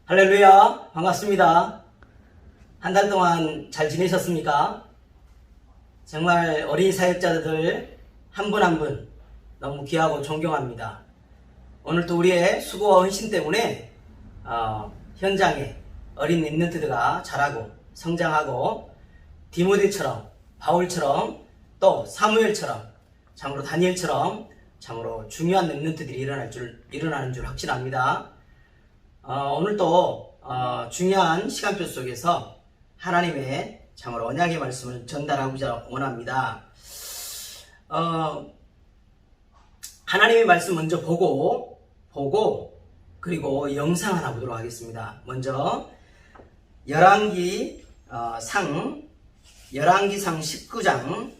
할렐루야, 반갑습니다. 한 달 동안 잘 지내셨습니까? 정말 어린이 사역자들 한 분 한 분 너무 귀하고 존경합니다. 오늘도 우리의 수고와 헌신 때문에 현장에 어린 렘넌트들가 자라고 성장하고 디모데처럼, 바울처럼, 또 사무엘처럼, 참으로 다니엘처럼 참으로 중요한 렘넌트들이 일어나는 줄 확신합니다. 오늘도 중요한 시간표 속에서 하나님의 참으로 언약의 말씀을 전달하고자 원합니다. 하나님의 말씀 먼저 보고 그리고 영상 하나 보도록 하겠습니다. 먼저 열왕기상 19장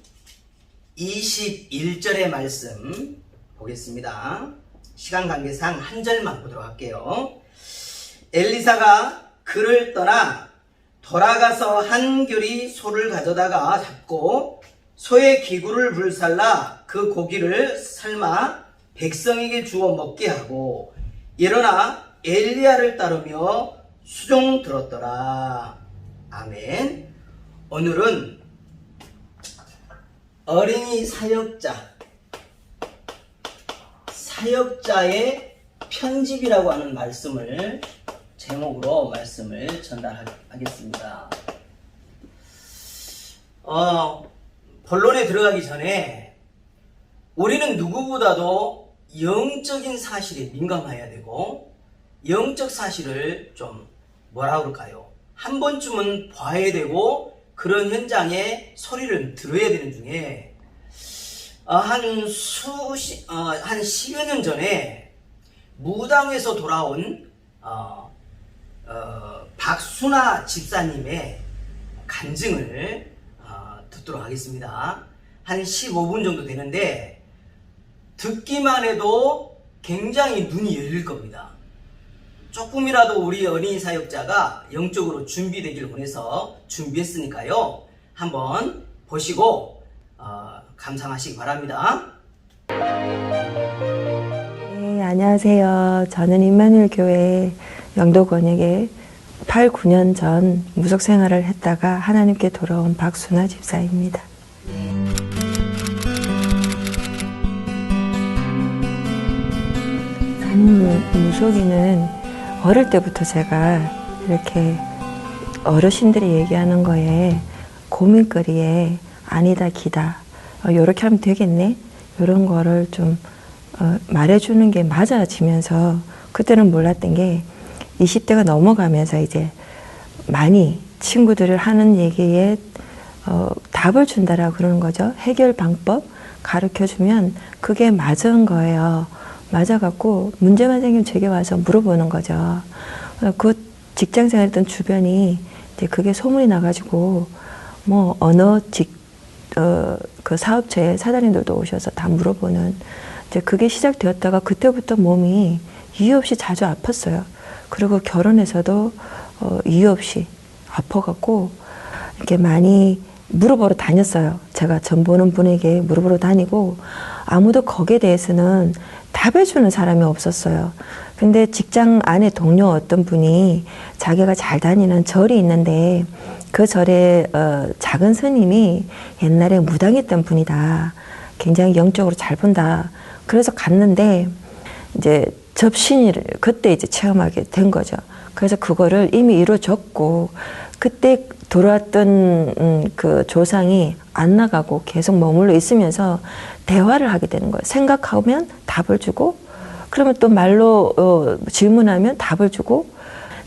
21절의 말씀 보겠습니다. 시간 관계상 한 절만 보도록 할게요. 엘리사가 그를 떠나 돌아가서 한 교리 소를 가져다가 잡고 소의 기구를 불살라 그 고기를 삶아 백성에게 주어 먹게 하고 일어나 엘리야를 따르며 수종 들었더라. 아멘. 오늘은 어린이 사역자의 편집이라고 하는 말씀을 제목으로 말씀을 전달하겠습니다. 본론에 들어가기 전에 우리는 누구보다도 영적인 사실에 민감해야 되고 영적 사실을 좀 뭐라 그럴까요? 한 번쯤은 봐야 되고 그런 현장의 소리를 들어야 되는 중에 한 10여 년 전에 무당에서 돌아온 박순아 집사님의 간증을 듣도록 하겠습니다. 한 15분 정도 되는데 듣기만 해도 굉장히 눈이 열릴 겁니다. 조금이라도 우리 어린이 사역자가 영적으로 준비되기를 원해서 준비했으니까요. 한번 보시고 감상하시기 바랍니다. 네, 안녕하세요. 저는 임마누엘 교회 영도권역에 8, 9년 전 무속 생활을 했다가 하나님께 돌아온 박순아 집사입니다. 무속인은 어릴 때부터 제가 이렇게 어르신들이 얘기하는 거에 고민거리에 아니다 기다 이렇게 하면 되겠네 이런 거를 좀 말해주는 게 맞아지면서 그때는 몰랐던 게 20대가 넘어가면서 이제 많이 친구들을 하는 얘기에 답을 준다라고 그러는 거죠. 해결 방법 가르쳐주면 그게 맞은 거예요. 맞아갖고 문제만 생기면 제게 와서 물어보는 거죠. 그 직장 생활했던 주변이 이제 그게 소문이 나가지고 뭐 그 사업체의 사장님들도 오셔서 다 물어보는 이제 그게 시작되었다가 그때부터 몸이 이유 없이 자주 아팠어요. 그리고 결혼해서도 이유 없이 아파갖고 이렇게 많이 물어보러 다녔어요. 제가 전 보는 분에게 물어보러 다니고 아무도 거기에 대해서는 답해주는 사람이 없었어요. 근데 직장 안에 동료 어떤 분이 자기가 잘 다니는 절이 있는데 그 절에 작은 스님이 옛날에 무당했던 분이다. 굉장히 영적으로 잘 본다. 그래서 갔는데 이제 접신이를 그때 이제 체험하게 된 거죠. 그래서 그거를 이미 이루어졌고 그때 들어왔던 그 조상이 안 나가고 계속 머물러 있으면서 대화를 하게 되는 거예요. 생각하면 답을 주고 그러면 또 말로 질문하면 답을 주고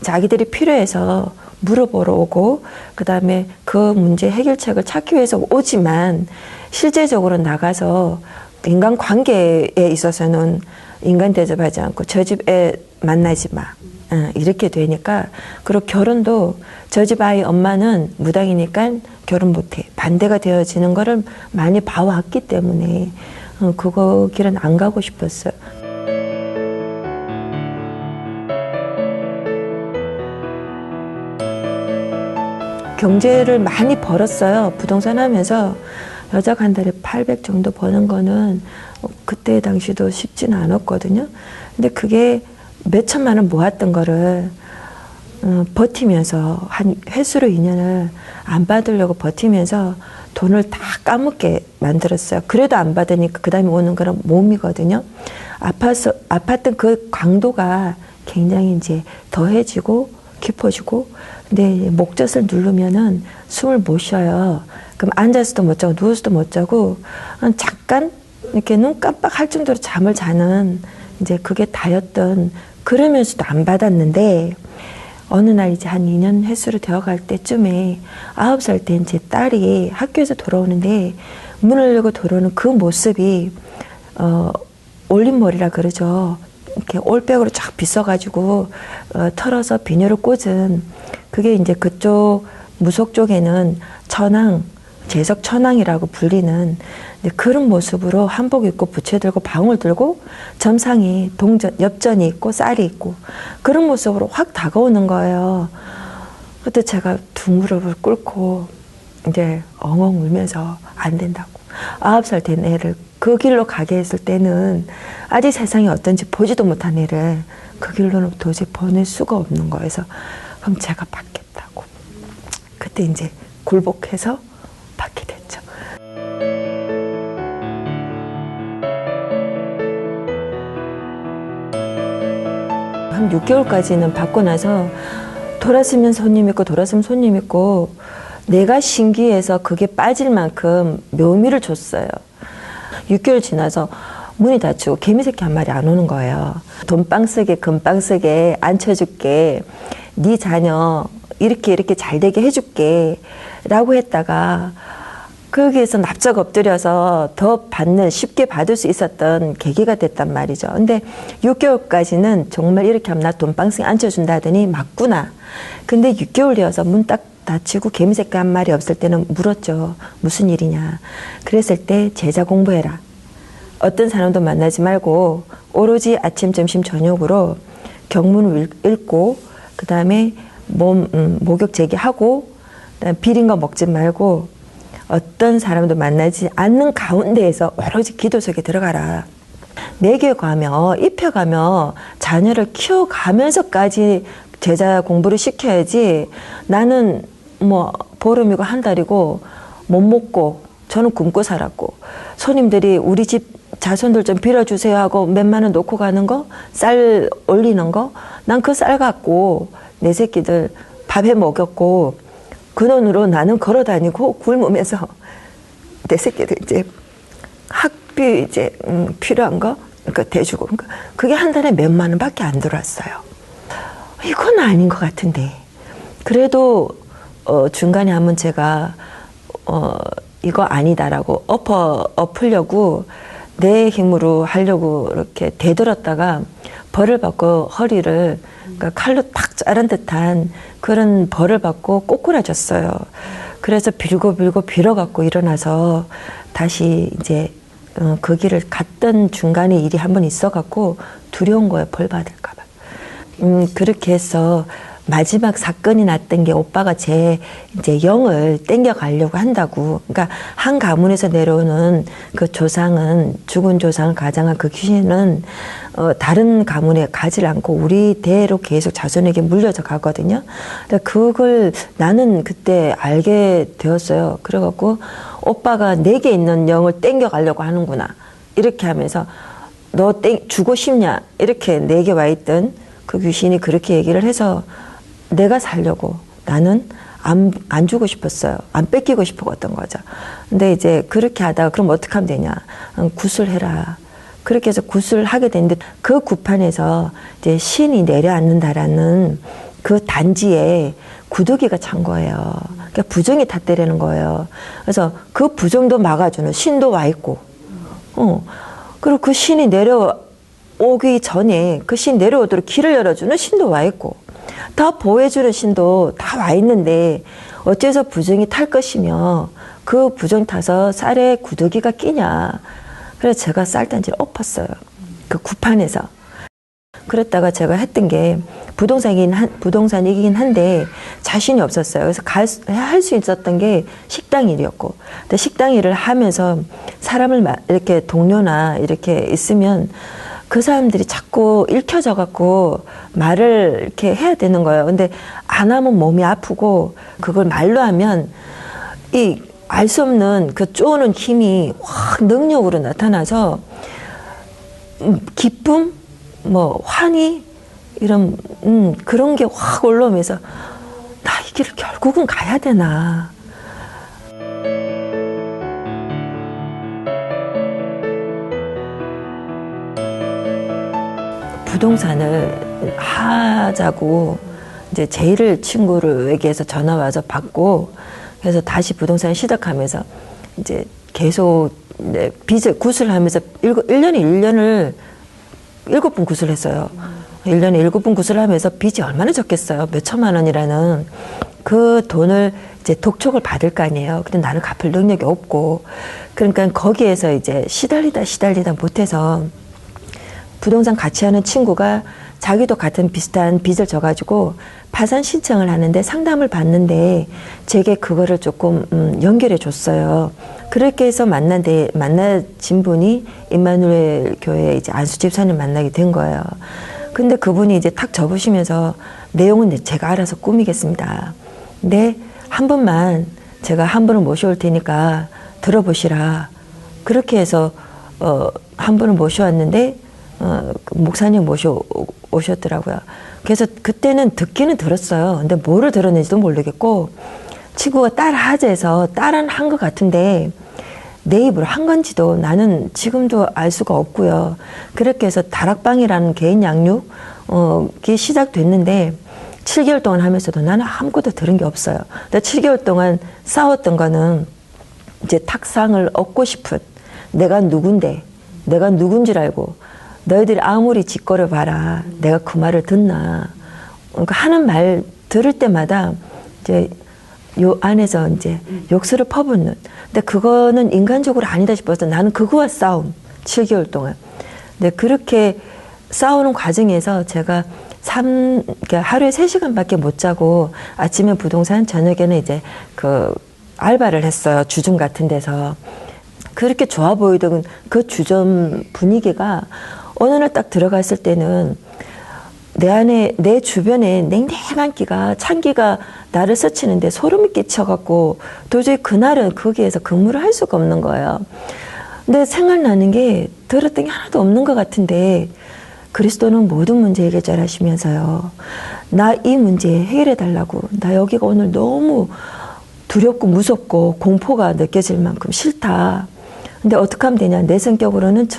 자기들이 필요해서 물어보러 오고 그 다음에 그 문제 해결책을 찾기 위해서 오지만 실제적으로 나가서 인간관계에 있어서는 인간 대접하지 않고 저 집 애 만나지 마 이렇게 되니까 그리고 결혼도 저 집 아이 엄마는 무당이니까 결혼 못해 반대가 되어지는 거를 많이 봐왔기 때문에 그거 길은 안 가고 싶었어요. 경제를 많이 벌었어요. 부동산 하면서 여자가 한 달에 800 정도 버는 거는 그때 당시도 쉽지는 않았거든요. 근데 그게 몇 천만 원 모았던 거를 버티면서 한 횟수로 2년을 안 받으려고 버티면서 돈을 다 까먹게 만들었어요. 그래도 안 받으니까 그 다음에 오는 거는 몸이거든요. 아팠던 그 강도가 굉장히 이제 더해지고 깊어지고, 근데 목젖을 누르면은 숨을 못 쉬어요. 그럼 앉아서도 못 자고 누워서도 못 자고 잠깐 이렇게 눈 깜빡할 정도로 잠을 자는 이제 그게 다였던, 그러면서도 안 받았는데 어느 날 이제 한 2년 횟수로 되어갈 때쯤에 9살 된 제 딸이 학교에서 돌아오는데 문을 열고 돌아오는 그 모습이 올림머리라 그러죠. 이렇게 올백으로 쫙 빗어가지고 털어서 비녀를 꽂은, 그게 이제 그쪽 무속 쪽에는 천황, 재석 천황이라고 불리는 그런 모습으로 한복 입고 부채 들고 방울 들고 점상에 엽전이 있고 쌀이 있고 그런 모습으로 확 다가오는 거예요. 그때 제가 두 무릎을 꿇고 이제 엉엉 울면서 안 된다고, 9살 된 애를 그 길로 가게 했을 때는 아직 세상이 어떤지 보지도 못한 애를 그 길로는 도저히 보낼 수가 없는 거여서, 그럼 제가 받겠다고. 그때 이제 굴복해서 받게 됐죠. 한 6개월까지는 받고 나서 돌았으면 손님 있고 돌았으면 손님 있고 내가 신기해서 그게 빠질 만큼 묘미를 줬어요. 6개월 지나서 문이 닫히고 개미새끼 한 마리 안 오는 거예요. 돈빵 쓰게 금빵 쓰게 앉혀줄게, 네 자녀 이렇게 잘 되게 해줄게 라고 했다가 거기에서 납작 엎드려서 더 받는, 쉽게 받을 수 있었던 계기가 됐단 말이죠. 근데 6개월까지는 정말 이렇게 하면 나 돈방석에 앉혀준다 하더니 맞구나. 근데 6개월 되어서 문 딱 닫히고 개미새끼 한 마리 없을 때는 물었죠. 무슨 일이냐. 그랬을 때 제자 공부해라. 어떤 사람도 만나지 말고 오로지 아침, 점심, 저녁으로 경문을 읽고 그 다음에 목욕 제기하고 그다음에 비린 거 먹지 말고 어떤 사람도 만나지 않는 가운데에서 오로지 기도 속에 들어가라. 먹여가며 입혀가며 자녀를 키워가면서까지 제자 공부를 시켜야지, 나는 뭐 보름이고 한 달이고 못 먹고 저는 굶고 살았고 손님들이 우리 집 자손들 좀 빌어주세요 하고 몇만 원 놓고 가는 거, 쌀 올리는 거, 난 그 쌀 갖고 내 새끼들 밥해 먹였고 그 돈으로 나는 걸어 다니고 굶으면서 내 새끼들 이제 학비 이제 필요한 거 그러니까 대주고, 그러니까 그게 한 달에 몇만 원밖에 안 들어왔어요. 이건 아닌 것 같은데 그래도 중간에 한번 제가 이거 아니다라고 엎으려고 내 힘으로 하려고 이렇게 대들었다가 벌을 받고 허리를 그러니까 칼로 탁 자른 듯한 그런 벌을 받고 꼬꾸라졌어요. 그래서 빌고 빌어갖고 일어나서 다시 이제 그 길을 갔던 중간에 일이 한 번 있어갖고 두려운 거예요. 벌 받을까봐. 그렇게 해서 마지막 사건이 났던 게 오빠가 제 이제 영을 땡겨가려고 한다고. 그러니까 한 가문에서 내려오는 그 조상은, 죽은 조상을 가장한 그 귀신은 다른 가문에 가지 않고 우리 대로 계속 자손에게 물려져 가거든요. 근데 그걸 나는 그때 알게 되었어요. 그래갖고 오빠가 내게 있는 영을 땡겨가려고 하는구나. 이렇게 하면서 너 주고 싶냐? 이렇게 내게 와 있던 그 귀신이 그렇게 얘기를 해서 내가 살려고 나는 안 주고 싶었어요. 안 뺏기고 싶었던 거죠. 근데 이제 그렇게 하다가 그럼 어떻게 하면 되냐. 구술해라. 그렇게 해서 구술을 하게 됐는데 그 구판에서 이제 신이 내려앉는다라는 그 단지에 구더기가 찬 거예요. 그러니까 부정이 탔대라는 거예요. 그래서 그 부정도 막아주는 신도 와 있고, 그리고 그 신이 내려오기 전에 그 신 내려오도록 길을 열어주는 신도 와 있고, 다 보호해주는 신도 다 와 있는데 어째서 부정이 탈 것이며 그 부정 타서 쌀에 구더기가 끼냐. 그래서 제가 쌀단지를 엎었어요. 그 구판에서. 그랬다가 제가 했던 게 부동산이긴 한데 자신이 없었어요. 그래서 할 수 있었던 게 식당 일이었고, 근데 식당 일을 하면서 사람을 이렇게 동료나 이렇게 있으면 그 사람들이 자꾸 읽혀져 갖고 말을 이렇게 해야 되는 거예요. 근데 안 하면 몸이 아프고 그걸 말로 하면 이 알 수 없는 그 쪼는 힘이 확 능력으로 나타나서 기쁨, 뭐 환희 이런 그런 게 확 올라오면서 나 이 길을 결국은 가야 되나. 부동산을 하자고 이제 제일 친구에게서 전화 와서 받고 그래서 다시 부동산 시작하면서 이제 계속 빚을 구슬하면서 1년을 7번 구슬했어요. 1년에 7번 구슬하면서 빚이 얼마나 적겠어요. 몇 천만 원이라는 그 돈을 이제 독촉을 받을 거 아니에요. 근데 나는 갚을 능력이 없고 그러니까 거기에서 이제 시달리다 못해서 부동산 같이 하는 친구가 자기도 같은 비슷한 빚을 져가지고 파산 신청을 하는데 상담을 받는데 제게 그거를 조금 연결해 줬어요. 그렇게 해서 만나진 분이 임마누엘 교회 이제 안수 집사님 만나게 된 거예요. 근데 그분이 이제 탁 접으시면서 내용은 제가 알아서 꾸미겠습니다. 근데 한 번만 제가 한 분을 모셔올 테니까 들어보시라. 그렇게 해서 한 분을 모셔왔는데 목사님 오셨더라고요. 그래서 그때는 듣기는 들었어요. 근데 뭐를 들었는지도 모르겠고 친구가 따라하재서 따라한 것 같은데 내 입으로 한 건지도 나는 지금도 알 수가 없고요. 그렇게 해서 다락방이라는 개인 양육이 시작됐는데 7개월 동안 하면서도 나는 아무것도 들은 게 없어요. 근데 7개월 동안 싸웠던 거는 이제 탁상을 얻고 싶은 내가 누군데 내가 누군 줄 알고 너희들이 아무리 짓거려 봐라. 내가 그 말을 듣나. 그러니까 하는 말 들을 때마다 이제 요 안에서 이제 욕설을 퍼붓는. 근데 그거는 인간적으로 아니다 싶어서 나는 그거와 싸움. 7개월 동안. 근데 그렇게 싸우는 과정에서 제가 그러니까 하루에 3시간밖에 못 자고 아침에 부동산, 저녁에는 이제 그 알바를 했어요. 주점 같은 데서. 그렇게 좋아 보이던 그 주점 분위기가 어느 날 딱 들어갔을 때는 내 주변에 냉랭한 기가, 찬기가 나를 스치는데 소름이 끼쳐갖고 도저히 그날은 거기에서 근무를 할 수가 없는 거예요. 근데 생각나는 게 들었던 게 하나도 없는 것 같은데 그리스도는 모든 문제 해결자 하시면서요. 나 이 문제 해결해 달라고. 나 여기가 오늘 너무 두렵고 무섭고 공포가 느껴질 만큼 싫다. 근데 어떻게 하면 되냐. 내 성격으로는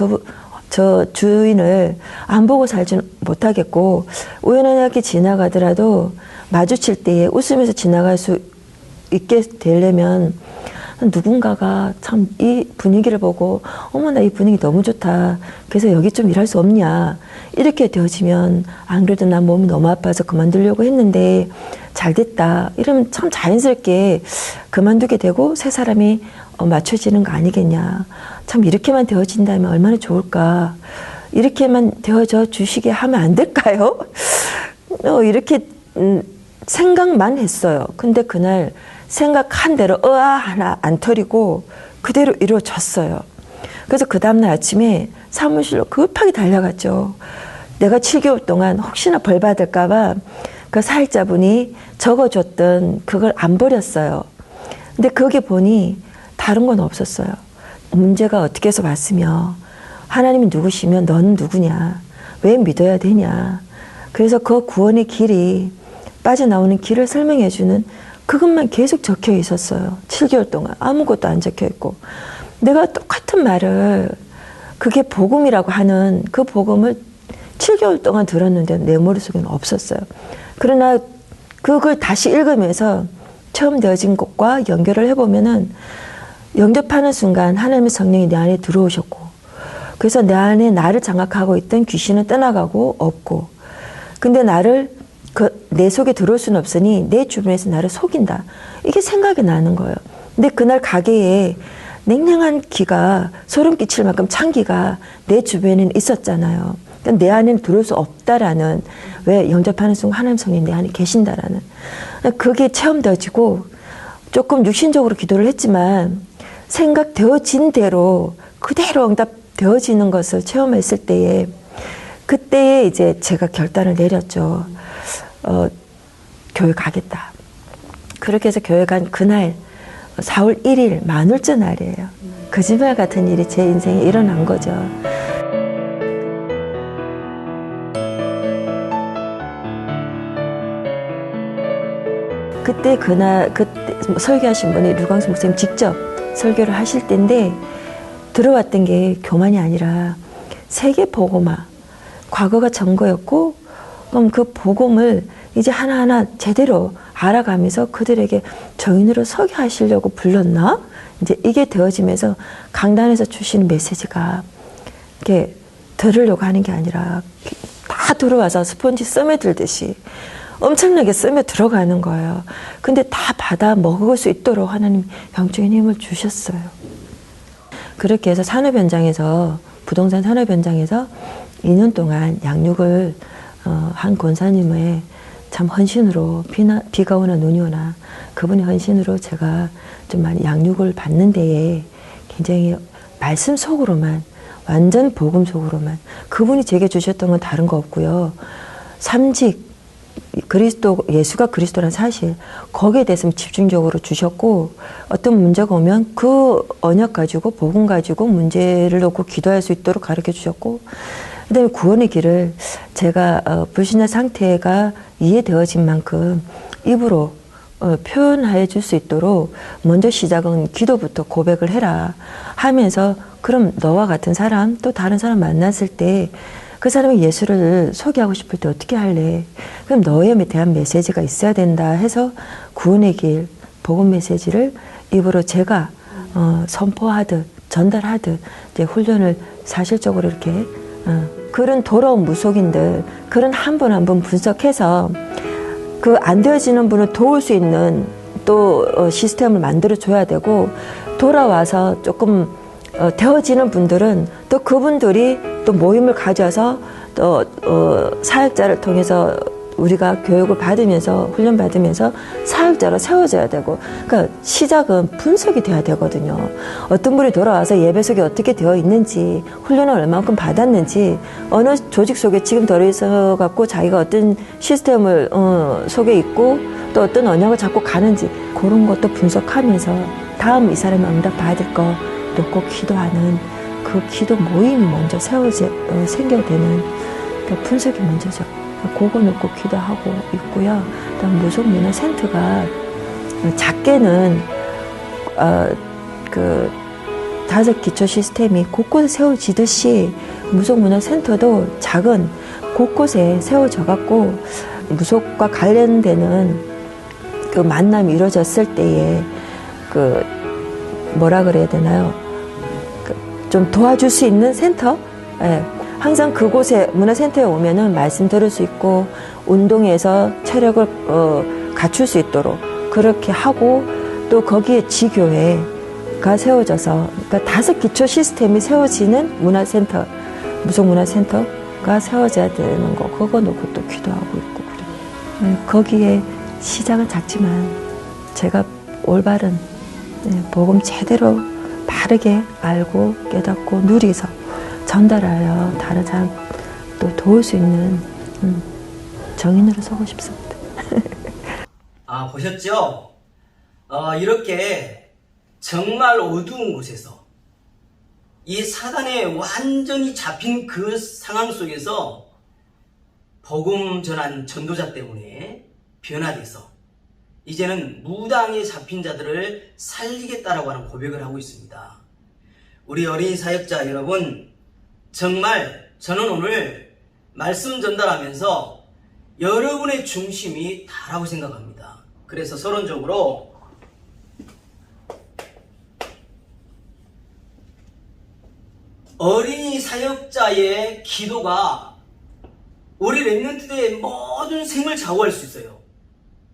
저 주인을 안 보고 살지 못하겠고 우연하게 지나가더라도 마주칠 때에 웃으면서 지나갈 수 있게 되려면 누군가가 참 이 분위기를 보고 어머나 이 분위기 너무 좋다. 그래서 여기 좀 일할 수 없냐. 이렇게 되어지면 안 그래도 난 몸이 너무 아파서 그만두려고 했는데 잘 됐다. 이러면 참 자연스럽게 그만두게 되고 새 사람이 맞춰지는 거 아니겠냐. 참 이렇게만 되어진다면 얼마나 좋을까. 이렇게만 되어져 주시게 하면 안 될까요? 이렇게 생각만 했어요. 근데 그날 생각한 대로 하나 안 터리고 그대로 이루어졌어요. 그래서 그 다음날 아침에 사무실로 급하게 달려갔죠. 내가 7개월 동안 혹시나 벌 받을까봐 그 사역자분이 적어줬던 그걸 안 버렸어요. 근데 거기 보니 다른 건 없었어요. 문제가 어떻게 해서 왔으며 하나님이 누구시면 너는 누구냐. 왜 믿어야 되냐. 그래서 그 구원의 길이 빠져나오는 길을 설명해 주는 그것만 계속 적혀 있었어요. 7개월 동안 아무것도 안 적혀 있고 내가 똑같은 말을 그게 복음이라고 하는 그 복음을 7개월 동안 들었는데 내 머릿속에는 없었어요. 그러나 그걸 다시 읽으면서 처음 되어진 것과 연결을 해보면은 영접하는 순간 하나님의 성령이 내 안에 들어오셨고 그래서 내 안에 나를 장악하고 있던 귀신은 떠나가고 없고 근데 나를 내 속에 들어올 수는 없으니 내 주변에서 나를 속인다. 이게 생각이 나는 거예요. 근데 그날 가게에 냉랭한 기가 소름 끼칠 만큼 찬 기가 내 주변에는 있었잖아요. 내 안에는 들어올 수 없다라는 왜 영접하는 순간 하나님 성령이 내 안에 계신다라는 그게 체험되어지고 조금 육신적으로 기도를 했지만 생각되어진 대로 그대로 응답되어지는 것을 체험했을 때에 그때 이제 제가 결단을 내렸죠. 교회 가겠다. 그렇게 해서 교회 간 그날 4월 1일 만울절 날이에요. 거짓말 같은 일이 제 인생에 일어난 거죠. 그때 설교하신 분이 류광수 목사님 직접 설교를 하실 때인데 들어왔던 게 교만이 아니라 세계 복음화, 과거가 전거였고 그럼 그 복음을 이제 하나하나 제대로 알아가면서 그들에게 정인으로 서게 하시려고 불렀나? 이제 이게 되어지면서 강단에서 주시는 메시지가 이렇게 들으려고 하는 게 아니라 다 들어와서 스펀지 스며들듯이 엄청나게 스며 들어가는 거예요. 근데 다 받아 먹을 수 있도록 하나님 영적인 힘을 주셨어요. 그렇게 해서 산업 현장에서, 부동산 산업 현장에서 2년 동안 양육을 한 권사님의 참 헌신으로, 비가 오나 눈이 오나 그분의 헌신으로 제가 좀 많이 양육을 받는 데에 굉장히 말씀 속으로만, 완전 복음 속으로만, 그분이 제게 주셨던 건 다른 거 없고요. 삼직, 예수가 그리스도란 사실, 거기에 대해서 집중적으로 주셨고, 어떤 문제가 오면 그 언약 가지고, 복음 가지고 문제를 놓고 기도할 수 있도록 가르쳐 주셨고, 그 다음에 구원의 길을 제가 불신자 상태가 이해되어진 만큼 입으로 표현해 줄 수 있도록 먼저 시작은 기도부터 고백을 해라 하면서, 그럼 너와 같은 사람, 또 다른 사람 만났을 때 그 사람이 예수를 소개하고 싶을 때 어떻게 할래? 그럼 너에 대한 메시지가 있어야 된다 해서 구원의 길, 복음 메시지를 입으로 제가 선포하듯 전달하듯 이제 훈련을 사실적으로 이렇게 그런 더러운 무속인들, 그런 한 분 한 분 분석해서 그 안 되어지는 분을 도울 수 있는 또 시스템을 만들어 줘야 되고, 돌아와서 조금 되어지는 분들은 또 그분들이 또 모임을 가져서 또 사역자를 통해서 우리가 교육을 받으면서 훈련 받으면서 사역자로 세워져야 되고, 그러니까 시작은 분석이 돼야 되거든요. 어떤 분이 돌아와서 예배 속에 어떻게 되어 있는지, 훈련을 얼마만큼 받았는지, 어느 조직 속에 지금 들어있어 갖고 자기가 어떤 시스템을 속에 있고 또 어떤 언약을 잡고 가는지, 그런 것도 분석하면서 다음 이 사람이 응답 받을 거 놓고 기도하는 그 기도 모임이 먼저 생겨야 되는 그 분석이 먼저죠. 그거 놓고 기도하고 있고요. 그다음 무속문화센터가 작게는 그 5 기초 시스템이 곳곳에 세워지듯이 무속문화센터도 작은 곳곳에 세워져 갖고 무속과 관련되는 그 만남이 이루어졌을 때에 그 뭐라 그래야 되나요? 좀 도와줄 수 있는 센터? 예. 항상 그곳에 문화센터에 오면은 말씀 들을 수 있고 운동에서 체력을 갖출 수 있도록 그렇게 하고, 또 거기에 지교회가 세워져서, 그러니까 5 기초 시스템이 세워지는 문화센터, 무속문화센터가 세워져야 되는 거, 그거 놓고 또 기도하고 있고 그래요. 거기에 시작은 작지만 제가 올바른 복음 제대로 바르게 알고 깨닫고 누리서 전달하여 다른 사람 또 도울 수 있는 정인으로 서고 싶습니다. 보셨죠? 이렇게 정말 어두운 곳에서 이 사단에 완전히 잡힌 그 상황 속에서 복음 전한 전도자 때문에 변화돼서 이제는 무당에 잡힌 자들을 살리겠다라고 하는 고백을 하고 있습니다. 우리 어린이 사역자 여러분, 정말 저는 오늘 말씀 전달하면서 여러분의 중심이 다라고 생각합니다. 그래서 서론적으로 어린이 사역자의 기도가 우리 렘넌트의 모든 생을 좌우할 수 있어요.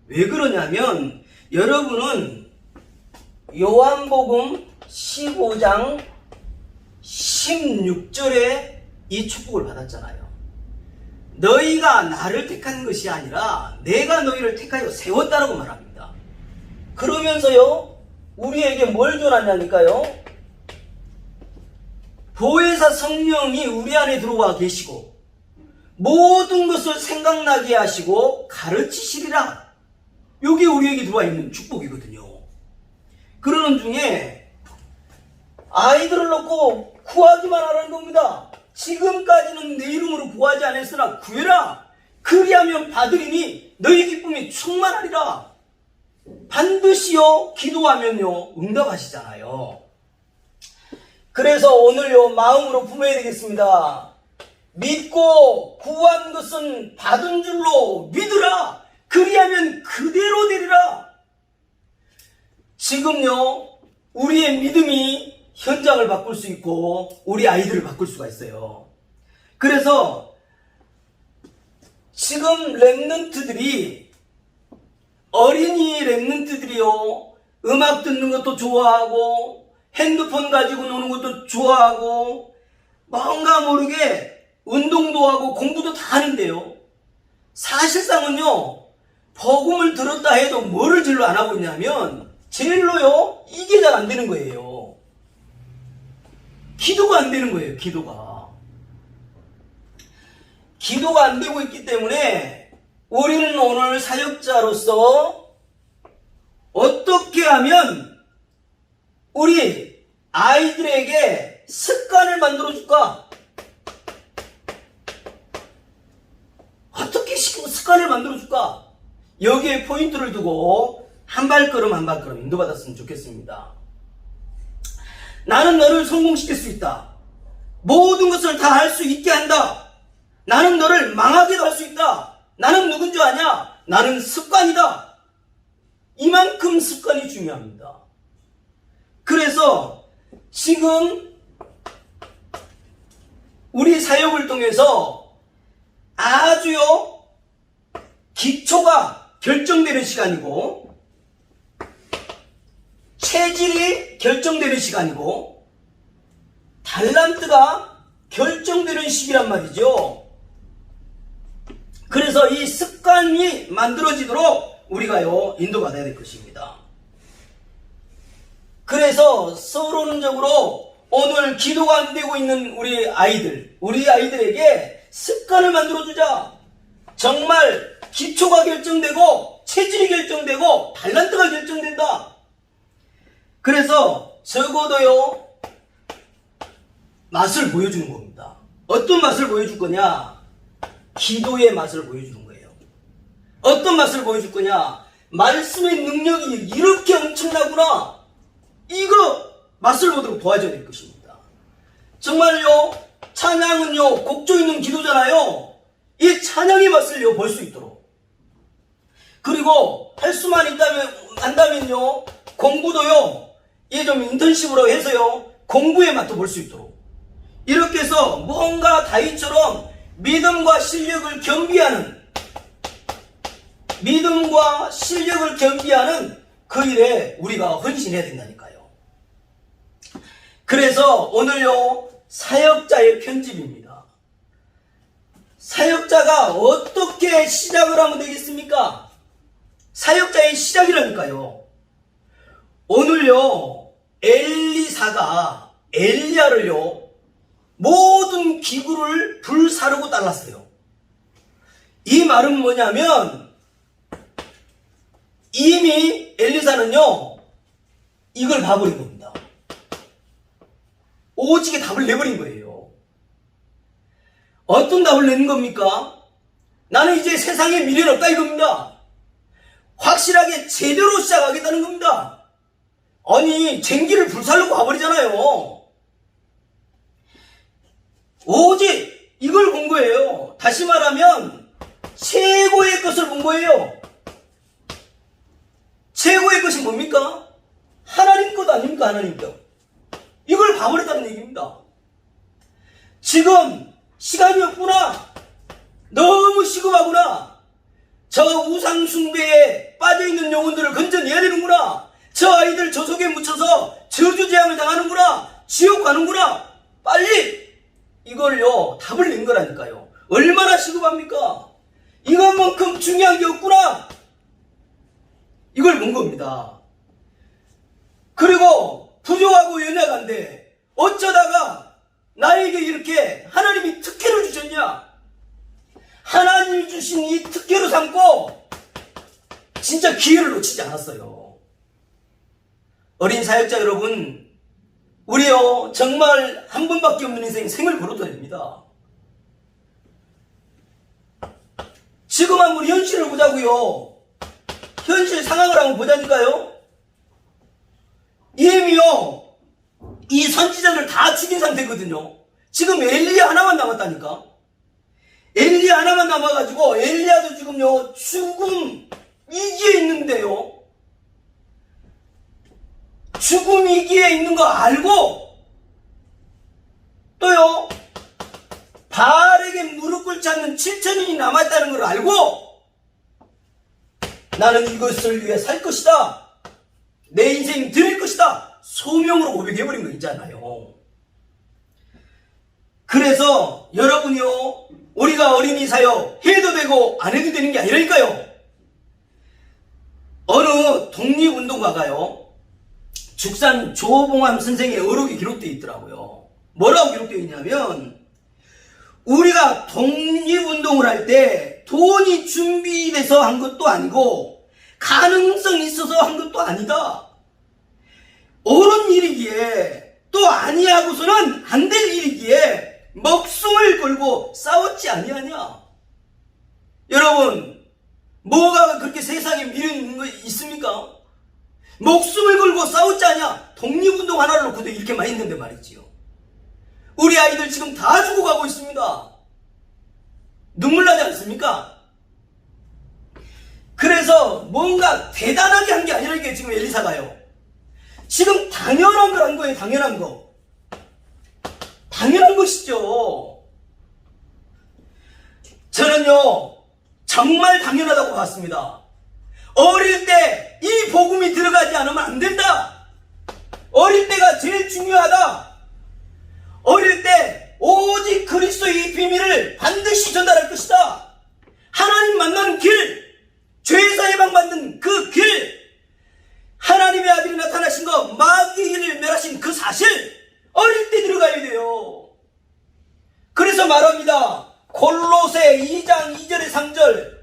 왜 그러냐면 여러분은 요한복음 15장 16절에 이 축복을 받았잖아요. 너희가 나를 택한 것이 아니라 내가 너희를 택하여 세웠다라고 말합니다. 그러면서요, 우리에게 뭘 전하냐니까요? 보혜사 성령이 우리 안에 들어와 계시고 모든 것을 생각나게 하시고 가르치시리라. 여기 우리에게 들어와 있는 축복이거든요. 그러는 중에 아이들을 놓고 구하기만 하라는 겁니다. 지금까지는 내 이름으로 구하지 않았으나 구해라. 그리하면 받으리니 너희 기쁨이 충만하리라. 반드시요 기도하면요 응답하시잖아요. 그래서 오늘요 마음으로 품어야 되겠습니다. 믿고 구한 것은 받은 줄로 믿으라. 그리하면 그대로 되리라. 지금요 우리의 믿음이 현장을 바꿀 수 있고 우리 아이들을 바꿀 수가 있어요. 그래서 지금 랩런트들이 어린이 랩런트들이요 음악 듣는 것도 좋아하고 핸드폰 가지고 노는 것도 좋아하고 뭔가 모르게 운동도 하고 공부도 다 하는데요. 사실상은요 복음을 들었다 해도 뭐를 제일로 안 하고 있냐면 제일로요 이게 잘 안 되는 거예요. 기도가 안 되는 거예요. 기도가 안 되고 있기 때문에 우리는 오늘 사역자로서 어떻게 하면 우리 아이들에게 습관을 만들어줄까? 어떻게 습관을 만들어줄까? 여기에 포인트를 두고 한 발걸음 한 발걸음 인도받았으면 좋겠습니다. 나는 너를 성공시킬 수 있다. 모든 것을 다 할 수 있게 한다. 나는 너를 망하게도 할 수 있다. 나는 누군 줄 아냐? 나는 습관이다. 이만큼 습관이 중요합니다. 그래서 지금 우리 사역을 통해서 아주요 기초가 결정되는 시간이고 체질이 결정되는 시간이고 달란트가 결정되는 시기란 말이죠. 그래서 이 습관이 만들어지도록 우리가요 인도받아야 될 것입니다. 그래서 서론적으로 오늘 기도가 안 되고 있는 우리 아이들에게 습관을 만들어주자. 정말 기초가 결정되고 체질이 결정되고 달란트가 결정된다. 그래서 적어도요 맛을 보여주는 겁니다. 어떤 맛을 보여줄 거냐? 기도의 맛을 보여주는 거예요. 어떤 맛을 보여줄 거냐? 말씀의 능력이 이렇게 엄청나구나. 이거 맛을 보도록 도와줘야 될 것입니다. 정말요 찬양은요 곡조 있는 기도잖아요. 이 찬양의 맛을요 볼 수 있도록. 그리고 할 수만 한다면요 공부도요 이게 좀 인턴십으로 해서요 공부의 맛도 볼 수 있도록. 이렇게 해서 뭔가 다윗처럼 믿음과 실력을 겸비하는 그 일에 우리가 헌신해야 된다니까요. 그래서 오늘요 사역자의 편집입니다. 사역자가 어떻게 시작을 하면 되겠습니까? 사역자의 시작이라니까요. 오늘요 엘리사가 엘리야를요 모든 기구를 불사르고 잘랐어요. 이 말은 뭐냐면 이미 엘리사는요 이걸 봐버린 겁니다. 오직에 답을 내버린 거예요. 어떤 답을 내는 겁니까? 나는 이제 세상에 미래는 없다 이겁니다. 확실하게 제대로 시작하겠다는 겁니다. 아니 쟁기를 불살르고 가버리잖아요. 오직 이걸 본 거예요. 다시 말하면 최고의 것을 본 거예요. 최고의 것이 뭡니까? 하나님 것 아닙니까? 하나님 것. 이걸 봐버렸다는 얘기입니다. 지금 시간이 없구나. 너무 시급하구나. 저 우상 숭배에 빠져있는 영혼들을 건져내야 되는구나. 저 아이들 저 속에 묻혀서 저주재앙을 당하는구나. 지옥 가는구나. 빨리 이걸요 답을 낸 거라니까요. 얼마나 시급합니까? 이것만큼 중요한 게 없구나. 이걸 본 겁니다. 그리고 부족하고 연약한데 어쩌다가 나에게 이렇게 하나님이 특혜를 주셨냐? 하나님이 주신 이 특혜로 삼고 진짜 기회를 놓치지 않았어요. 어린 사역자 여러분, 우리요 정말 한 번밖에 없는 인생 생을 걸어도 됩니다. 지금 한번 현실을 보자고요. 현실 상황을 한번 보자니까요. 이미요 이 선지자들 다 죽인 상태거든요. 지금 엘리야 하나만 남았다니까. 엘리야 하나만 남아가지고 엘리야도 지금요 죽음 위기에 있는데요. 죽음 위기에 있는 거 알고 또요 바알에게 무릎 꿇지 않는 7천인이 남았다는 걸 알고 나는 이것을 위해 살 것이다. 내 인생 드릴 것이다. 소명으로 고백해버린 거 있잖아요. 그래서 여러분이요 우리가 어린이 사역 해도 되고 안 해도 되는 게 아니라니까요. 어느 독립운동가가요 죽산 조봉암 선생의 어록이 기록되어 있더라고요. 뭐라고 기록되어 있냐면 우리가 독립운동을 할 때 돈이 준비돼서 한 것도 아니고 가능성이 있어서 한 것도 아니다. 옳은 일이기에 또 아니하고서는 안 될 일이기에 목숨을 걸고 싸웠지 아니하냐. 여러분 뭐가 그렇게 세상에 미련 있는 거 있습니까? 목숨을 걸고 싸웠지 않냐. 독립운동 하나를 놓고도 이렇게 많이 했는데 말이지요. 우리 아이들 지금 다 죽어가고 있습니다. 눈물 나지 않습니까? 그래서 뭔가 대단하게 한 게 아니라 이게 지금 엘리사가요. 지금 당연한 걸 한 거예요. 당연한 거. 당연한 것이죠. 저는요 정말 당연하다고 봤습니다. 어릴 때 이 복음이 들어가지 않으면 안 된다. 어릴 때가 제일 중요하다. 어릴 때 오직 그리스도의 이 비밀을 반드시 전달할 것이다. 하나님 만나는 길, 죄사 예방받는 그 길, 하나님의 아들이 나타나신 거, 마귀의 일을 멸하신 그 사실, 어릴 때 들어가야 돼요. 그래서 말합니다. 골로새 2장 2절의 3절,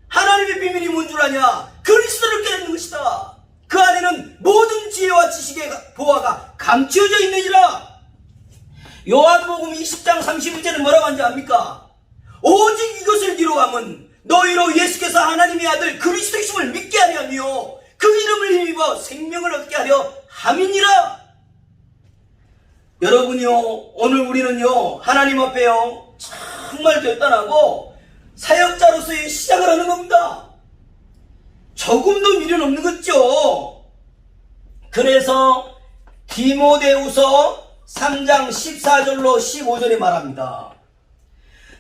하나님의 비밀이 뭔 줄 아냐? 그리스도를 깨닫는 것이다. 그 안에는 모든 지혜와 지식의 보화가 감추어져 있느니라. 요한복음 20장 31절은 뭐라고 하는지 압니까? 오직 이것을 기록함은 너희로 예수께서 하나님의 아들 그리스도이심을 믿게 하려 하며 그 이름을 힘입어 생명을 얻게 하려 함이니라. 여러분이요 오늘 우리는요 하나님 앞에요 정말 결단하고 사역자로서의 시작을 하는 겁니다. 조금도 미련 없는 거죠. 그래서 디모데후서 3장 14절로 15절에 말합니다.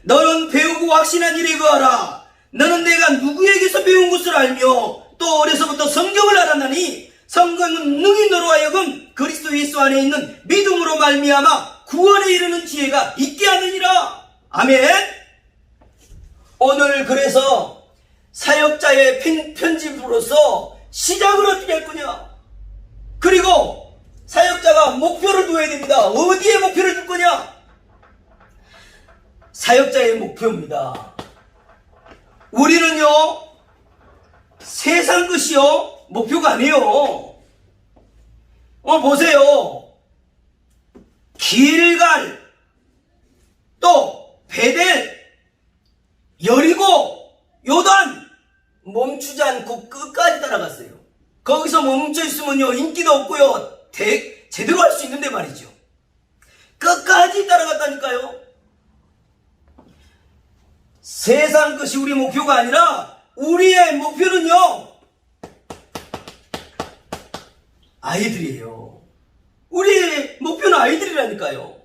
너는 배우고 확신한 일에 거하라. 너는 내가 누구에게서 배운 것을 알며 또 어려서부터 성경을 알았나니 성경은 능히 너로 하여금 그리스도 예수 안에 있는 믿음으로 말미암아 구원에 이르는 지혜가 있게 하느니라. 아멘. 오늘 그래서 사역자의 편집으로서 시작을 어떻게 할 거냐. 그리고 사역자가 목표를 둬야 됩니다. 어디에 목표를 둘 거냐. 사역자의 목표입니다. 우리는요 세상 것이요 목표가 아니에요. 보세요. 길갈, 또 베델, 여리고, 요단 멈추지 않고 끝까지 따라갔어요. 거기서 멈춰 있으면요 인기도 없고요 제대로 할 수 있는데 말이죠. 끝까지 따라갔다니까요. 세상 것이 우리 목표가 아니라 우리의 목표는요 아이들이에요. 우리의 목표는 아이들이라니까요.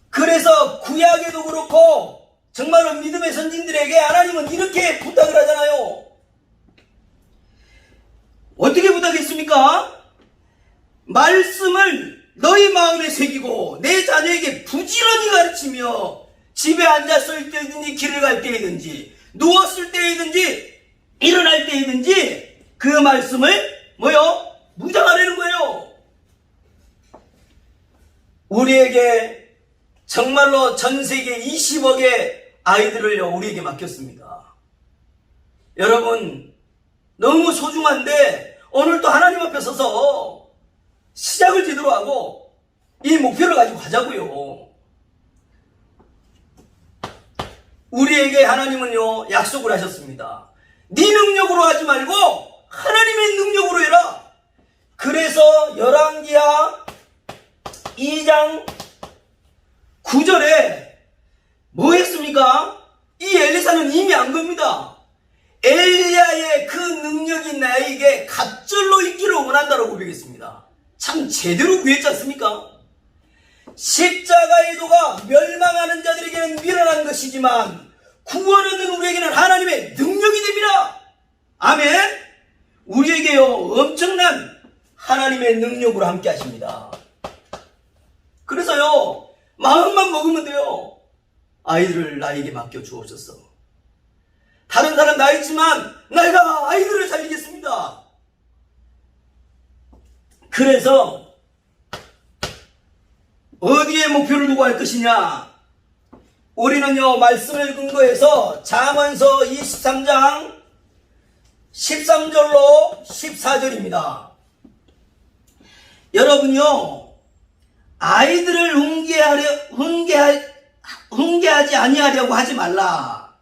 그래서 구약에도 그렇고 정말로 믿음의 선진들에게 하나님은 이렇게 부탁을 하잖아요. 어떻게 부탁했습니까? 말씀을 너희 마음에 새기고 내 자녀에게 부지런히 가르치며 집에 앉았을 때든지 길을 갈 때이든지 누웠을 때이든지 일어날 때이든지 그 말씀을 묵상하라는 거예요. 우리에게 정말로 전 세계 20억의 아이들을요, 우리에게 맡겼습니다. 여러분, 너무 소중한데 오늘 또 하나님 앞에 서서 시작을 제대로 하고 이 목표를 가지고 가자고요. 우리에게 하나님은요, 약속을 하셨습니다. 네 능력으로 하지 말고 하나님의 능력으로 해라. 그래서 열왕기하 2장 9절에 뭐 했습니까? 이 엘리사는 이미 안 겁니다. 엘리야의 그 능력이 나에게 갑절로 있기를 원한다고 고백했습니다. 참 제대로 구했지 않습니까? 십자가의 도가 멸망하는 자들에게는 미련한 것이지만 구원 얻는 우리에게는 하나님의 능력이 됩니다. 아멘. 우리에게요, 엄청난 하나님의 능력으로 함께 하십니다. 그래서요, 마음만 먹으면 돼요. 아이들을 나에게 맡겨 주옵소서. 다른 사람 나 있지만 내가 아이들을 살리겠습니다. 그래서 어디에 목표를 두고 할 것이냐? 우리는요, 말씀을 근거해서 잠언서 23장 13절로 14절입니다. 여러분요, 아이들을 훈계하지 아니하려고 하지 말라.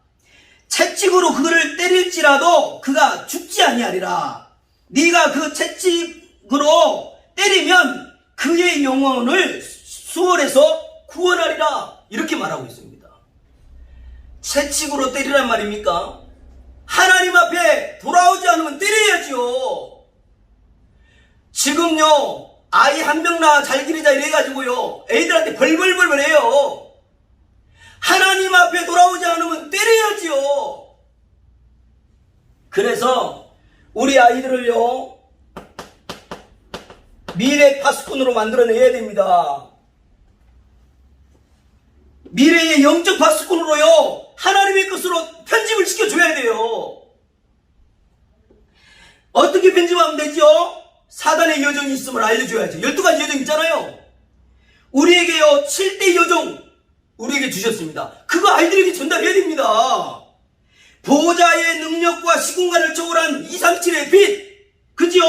채찍으로 그를 때릴지라도 그가 죽지 아니하리라. 네가 그 채찍으로 때리면 그의 영혼을 수월해서 구원하리라. 이렇게 말하고 있습니다. 채찍으로 때리란 말입니까? 하나님 앞에 돌아오지 않으면 때려야죠. 지금요, 아이 한 명 낳아 잘 기르자 이래가지고요, 애들한테 벌벌벌벌 해요. 하나님 앞에 돌아오지 않으면 때려야지요. 그래서 우리 아이들을요, 미래 파수꾼으로 만들어내야 됩니다. 미래의 영적 파수꾼으로요, 하나님의 것으로 편집을 시켜줘야 돼요. 어떻게 편집하면 되죠? 사단의 여정이 있음을 알려줘야죠. 12가지 여정 있잖아요. 우리에게요, 7대 여정 우리에게 주셨습니다. 그거 아이들에게 전달해야 됩니다. 보호자의 능력과 시공간을 초월한 237의 빛, 그죠?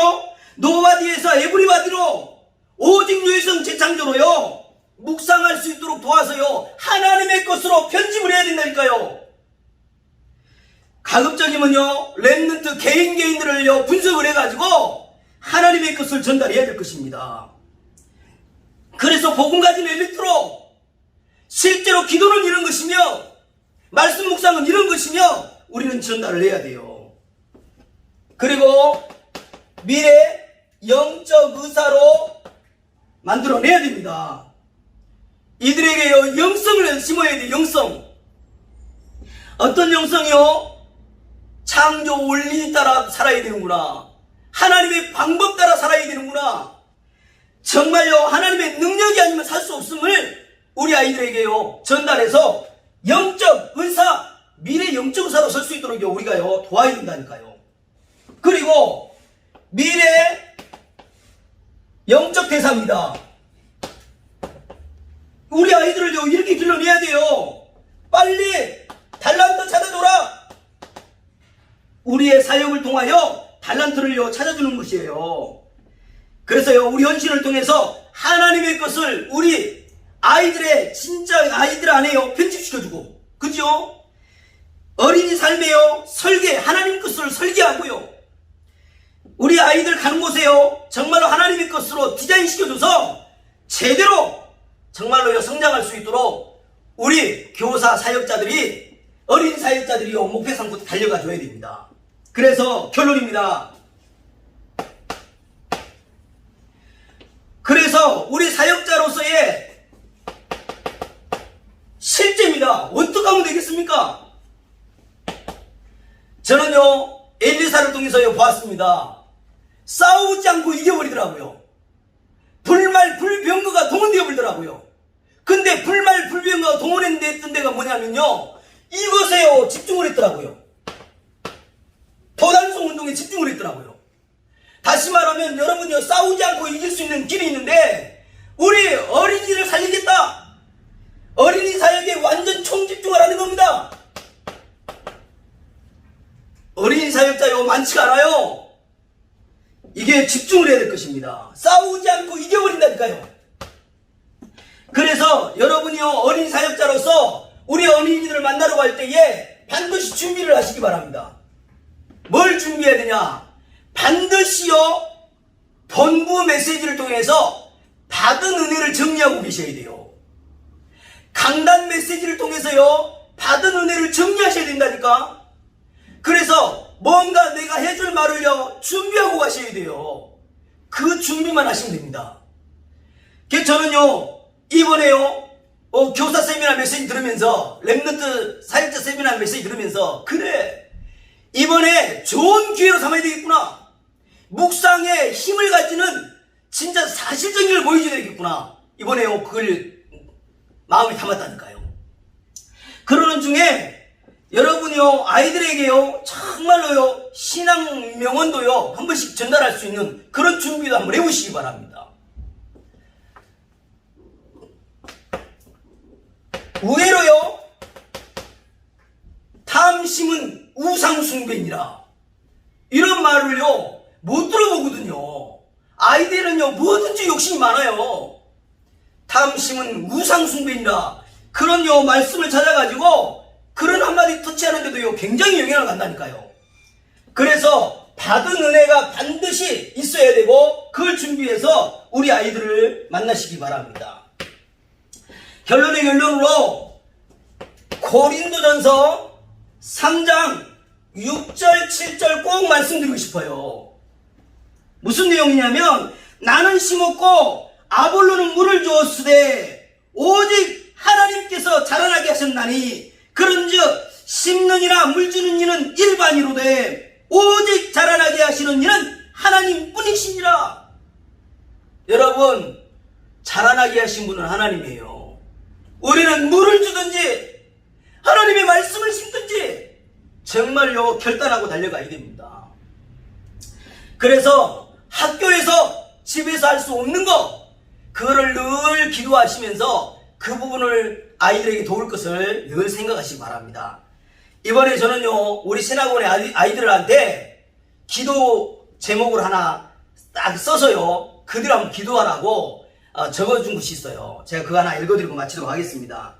노바디에서 에브리바디로 오직 유일성 재창조로요, 묵상할 수 있도록 도와서요, 하나님의 것으로 편집을 해야 된다니까요. 가급적이면요, 렘넌트 개인들을요, 분석을 해가지고 하나님의 것을 전달해야 될 것입니다. 그래서 복음 가진 엘리트로 실제로 기도는 이런 것이며 말씀 묵상은 이런 것이며 우리는 전달을 해야 돼요. 그리고 미래 영적 의사로 만들어내야 됩니다. 이들에게요, 영성을 심어야 돼요. 영성. 어떤 영성이요? 창조 원리 따라 살아야 되는구나. 하나님의 방법 따라 살아야 되는구나. 정말요, 하나님의 능력이 아니면 살 수 없음을 우리 아이들에게요, 전달해서 영적 은사, 미래 영적 의사로 설 수 있도록 우리가요, 도와야 된다니까요. 그리고 미래 영적 대사입니다. 우리 아이들을요, 이렇게 길러내야 돼요. 빨리 달란트 찾아줘라. 우리의 사역을 통하여 달란트를요, 찾아주는 것이에요. 그래서요, 우리 헌신을 통해서 하나님의 것을 우리 아이들의 진짜 아이들 안에요, 편집시켜주고, 그죠? 어린이 삶에요, 설계, 하나님 것을 설계하고요, 우리 아이들 가는 곳에요, 정말로 하나님의 것으로 디자인시켜줘서 제대로 정말로요, 성장할 수 있도록 우리 교사 사역자들이, 어린 사역자들이요, 목표 삼고 달려가 줘야 됩니다. 그래서 결론입니다. 그래서 우리 사역자로서의 실제입니다. 어떻게 하면 되겠습니까? 저는요, 엘리사를 통해서요, 보았습니다. 싸우지 않고 이겨버리더라고요. 불말 불병거가 동원되어 버리더라고요. 근데 불말 불병거가 동원했던 데가 뭐냐면요, 이것에요, 집중을 했더라고요. 도단성 운동에 집중을 했더라고요. 다시 말하면 여러분요, 싸우지 않고 이길 수 있는 길이 있는데 우리 어린이를 살리겠다. 어린이 사역에 완전 총집중을 하는 겁니다. 어린이 사역자요 많지가 않아요. 이게 집중을 해야 될 것입니다. 싸우지 않고 이겨버린다니까요. 그래서 여러분이요 어린이 사역자로서 우리 어린이들을 만나러 갈 때에 반드시 준비를 하시기 바랍니다. 뭘 준비해야 되냐? 반드시요 본부 메시지를 통해서 받은 은혜를 정리하고 계셔야 돼요. 강단 메시지를 통해서요 받은 은혜를 정리하셔야 된다니까. 그래서 뭔가 내가 해줄 말을요 준비하고 가셔야 돼요. 그 준비만 하시면 됩니다. 저는요 이번에요 교사 세미나 메시지 들으면서 렘넌트 사역자 세미나 메시지 들으면서 그래 이번에 좋은 기회로 삼아야 되겠구나. 묵상에 힘을 가지는 진짜 사실적인 걸 보여줘야 되겠구나. 이번에요 그걸 마음에 담았다니까요. 그러는 중에 여러분이요 아이들에게요 정말로요 신앙 명언도요 한 번씩 전달할 수 있는 그런 준비도 한번 해보시기 바랍니다. 의외로요 탐심은 우상숭배니라 이런 말을요 못 들어보거든요. 아이들은요 뭐든지 욕심이 많아요. 탐심은 우상숭배니라 그런 말씀을 찾아가지고 그런 한마디 터치하는데도요 굉장히 영향을 간다니까요. 그래서 받은 은혜가 반드시 있어야 되고 그걸 준비해서 우리 아이들을 만나시기 바랍니다. 결론의 결론으로 고린도전서 3장 6절 7절 꼭 말씀드리고 싶어요. 무슨 내용이냐면 나는 심었고 아볼로는 물을 주었으되 오직 하나님께서 자라나게 하셨나니 그런즉 심는 이나 물 주는 이는 일반이로되 오직 자라나게 하시는 이는 하나님뿐이시니라. 여러분 자라나게 하신 분은 하나님이에요. 우리는 물을 주든지 하나님의 말씀을 심든지 정말요 결단하고 달려가야 됩니다. 그래서 학교에서 집에서 할 수 없는 거 그거를 늘 기도하시면서 그 부분을 아이들에게 도울 것을 늘 생각하시기 바랍니다. 이번에 저는요 우리 신학원의 아이들한테 기도 제목을 하나 딱 써서요 그들 한번 기도하라고 적어준 것이 있어요. 제가 그거 하나 읽어드리고 마치도록 하겠습니다.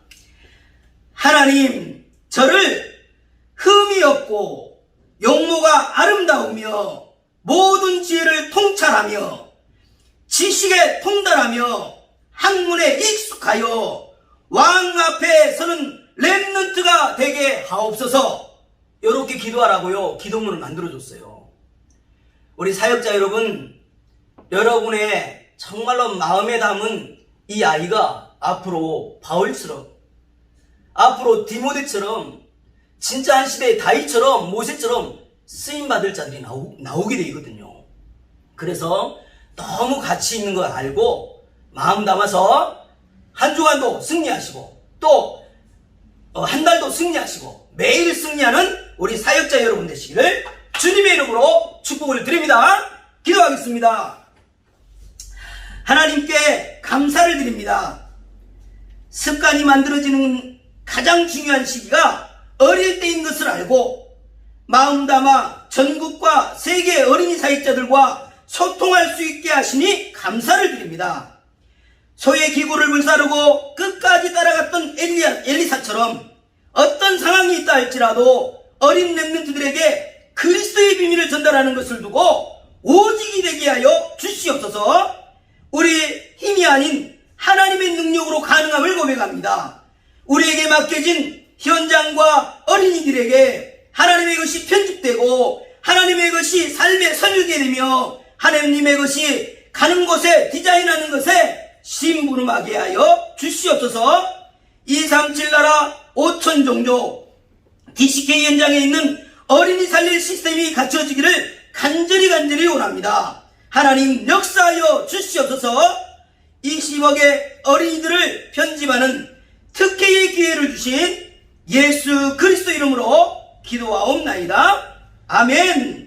하나님 저를 흠이 없고 용모가 아름다우며 모든 지혜를 통찰하며 지식에 통달하며 학문에 익숙하여 왕 앞에 서는 렘넌트가 되게 하옵소서. 이렇게 기도하라고요 기도문을 만들어줬어요. 우리 사역자 여러분, 여러분의 정말로 마음에 담은 이 아이가 앞으로 바울처럼, 앞으로 디모데처럼, 진짜 한 시대의 다윗처럼, 모세처럼 쓰임받을 자들이 나오게 되거든요. 그래서 너무 가치 있는 걸 알고 마음 담아서 한 주간도 승리하시고 또 한 달도 승리하시고 매일 승리하는 우리 사역자 여러분 되시기를 주님의 이름으로 축복을 드립니다. 기도하겠습니다. 하나님께 감사를 드립니다. 습관이 만들어지는 가장 중요한 시기가 어릴 때인 것을 알고 마음 담아 전국과 세계 어린이 사역자들과 소통할 수 있게 하시니 감사를 드립니다. 소의 기구를 불사르고 끝까지 따라갔던 엘리사처럼 어떤 상황이 있다 할지라도 어린 렘넌트들에게 그리스도의 비밀을 전달하는 것을 두고 오직이 되게 하여 주시옵소서. 우리 힘이 아닌 하나님의 능력으로 가능함을 고백합니다. 우리에게 맡겨진 현장과 어린이들에게 하나님의 것이 편집되고 하나님의 것이 삶에 설계되며 하나님의 것이 가는 곳에 디자인하는 것에 심부름하게 하여 주시옵소서. 237 나라 5천 종족 DCK 현장에 있는 어린이 살릴 시스템이 갖춰지기를 간절히 원합니다. 하나님 역사하여 주시옵소서. 20억의 어린이들을 편집하는 특혜의 기회를 주신 예수 그리스도 이름으로 기도하옵나이다. 아멘.